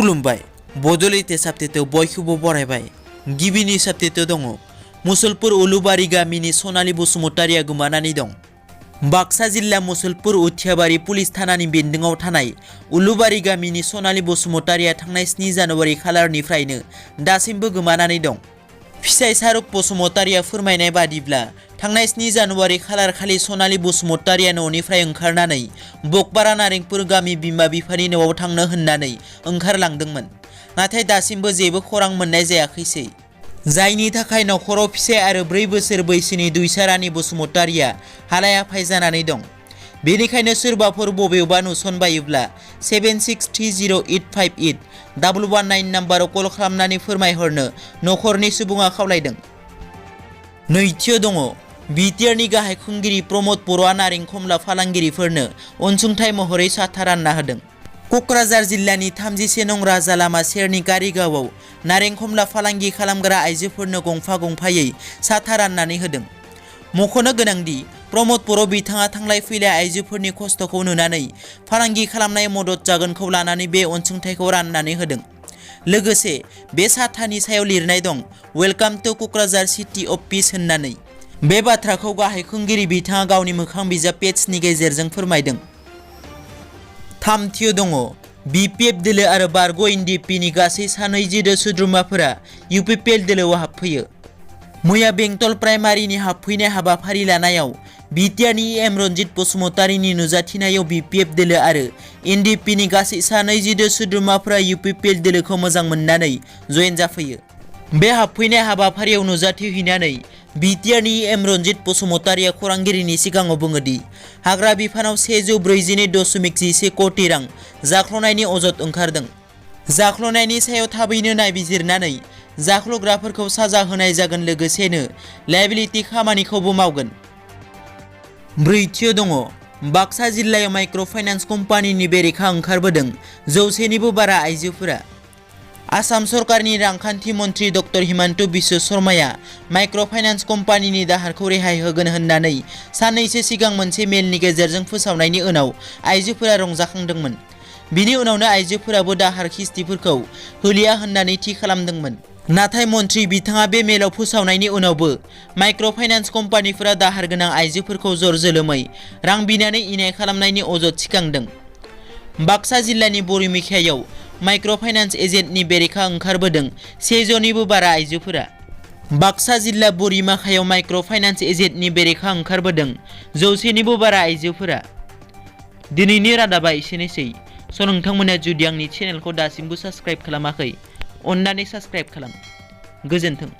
खुलुमबाय बड'लेण्ड साप्तेयाव बयखौबो बरायबाय। गिबिनि साप्तेयाव दङ मुसलपुर उलुबारि गामिनि सनालि बसुमतारिया गोमानानै दं। बाक्सा जिल्ला मुसलपुर उथियाबारि पुलिस थानानि बेन्दोङाव थानाय उलुबारि गामिनि सनालि बसुमतारिया थांनाय 7 जानुवारि खालारनिफ्रायनो दासिमबो गोमानानै दं। फिसाय शाहरुख बसुमतारिया फोरमायनाय बादिब्ला थांनाय 7 जानुवारि खालार खालि सनालि बसुमतारिया न'निफ्राय ओंखारनानै बकपारा नारेंपुर गामि बिमा बिफानि न'आव थांनो होननानै ओंखारलांदोंमोन। नाथाय दासिमबो जेबो खौरां मोननाय जायाखैसै। जायनि थाखाय नखराव फिसाय आरो 4 बोसोर बैसोनि दुइसा रानि बसुमतारिया हालाय-हाफाय जानानै दं। बेनिखायनो सोरबाफोर बबेयावबा नुसनबायोब्ला 7630858119 नाम्बाराव कल खालामनानै फोरमायहरनो नखरनि सुबुङा खावलायदों। नैथियाव दङ बिटिआरनि गाहाय खुंगिरि प्रमद बर'आ नारें खमला फालांगिरिफोरनो अनसुंथाइ महरै साथा रानना होदों। क'क्राझार जिल्लानि 31 नं राजा लामा सेरनि कारिगावआव नारें खमला फालांगि खालामग्रा आइजोफोरनो गंफा-गंफायै साथा राननानै होदों। मख'नो गोनांदि प्रमद बर' बिथाङा थांलाय फैलाय आइजोफोरनि खस्थ'खौ नुनानै फालांगि खालामनाय मदद जागोनखौ लानानै बे अनसुंथाइखौ राननानै होदों। लोगोसे बे साथानि सायाव लिरनाय दं welcome to Kokrajhar city of peace होननानै। बे बाथ्राखौ गाहाय खुंगिरि बिथाङा गावनि मोखां बिजाब पेजनि गेजेरजों फोरमायदों। थामथियाव दङ बिपिएफ दोलो आरो बारग' एनडिएफबिनि गासै 20 सोद्रोमाफोरा इउपिपिएल दोलोआव हाबफैयो। मैया बेंटल प्राइमारिनि हाबफैनाय हाबाफारि लानायाव बिटिआरनि एम रनजित बसुमतारिनि नुजाथिनायाव बिपिएफ दोलो आरो एनडिएफबिनि गासै 20 सोद्रोमाफोरा इउपिपिएल दोलोखौ मोजां मोननानै जयेन जाफैयो। बे हाबफैनाय हाबाफारियाव नुजाथिहैनानै बिटिआरनि एम रनजित बसुमतारिया खौरांगिरिनि सिगाङाव बुङोदि हाग्रा बिफानाव 142.11 कोटि रां जाख्ल'नायनि अजद ओंखारदों। जाख्ल'नायनि सायाव थाबैनो नायबिजिरनानै जाख्ल'ग्राफोरखौ साजा होनाय जागोन, लोगोसेनो लायबिलिटि खामानिखौबो मावगोन। ब्रैथियाव दङ बाक्सा जिल्लायाव माइक्र' फाइनान्स कम्पानिनि बेरेखा ओंखारबोदों 100निबो बारा आइजोफोरा। आसाम सरकारनि रांखान्थि मन्थ्रि डक्टर हिमन्त बिश्व शर्माया माइक्र' फाइनान्स कम्पानिनि दाहारखौ रेहाय होगोन होननानै साननैसो सिगां मोनसे मेलनि गेजेरजों फोसावनायनि उनाव आइजोफोरा रंजाखांदोंमोन। बिनि उनावनो आइजोफोराबो दाहार किस्तिफोरखौ होलिया होननानै थि खालामदोंमोन। नाथाय मन्थ्रि बिथाङा बे मेलाव फोसावनायनि उनावबो माइक्र' फाइनान्स कम्पानिफोरा दाहार गोनां आइजोफोरखौ जर जोलोमै रां बिनानै इनाय खालामनायनि अजद थिखांदों। बाक्सा जिल्लानि बरिमिखायाव माइक्र' फाइनान्स एजेन्टनि बेरेखा ओंखारबोदों 100निबो बारा आइजोफोरा। बाक्सा जिल्ला बरिमाखायाव माइक्र' फाइनान्स एजेन्टनि बेरेखा ओंखारबोदों 100निबो बारा आइजोफोरा। दिनैनि रादाबा एसेनोसै। नोंथांमोना जुदि आंनि चेनेलखौ दासिमबो साबस्क्राइब खालामाखै, अन्नानै साबस्क्राइब खालाम। गोजोन्थों।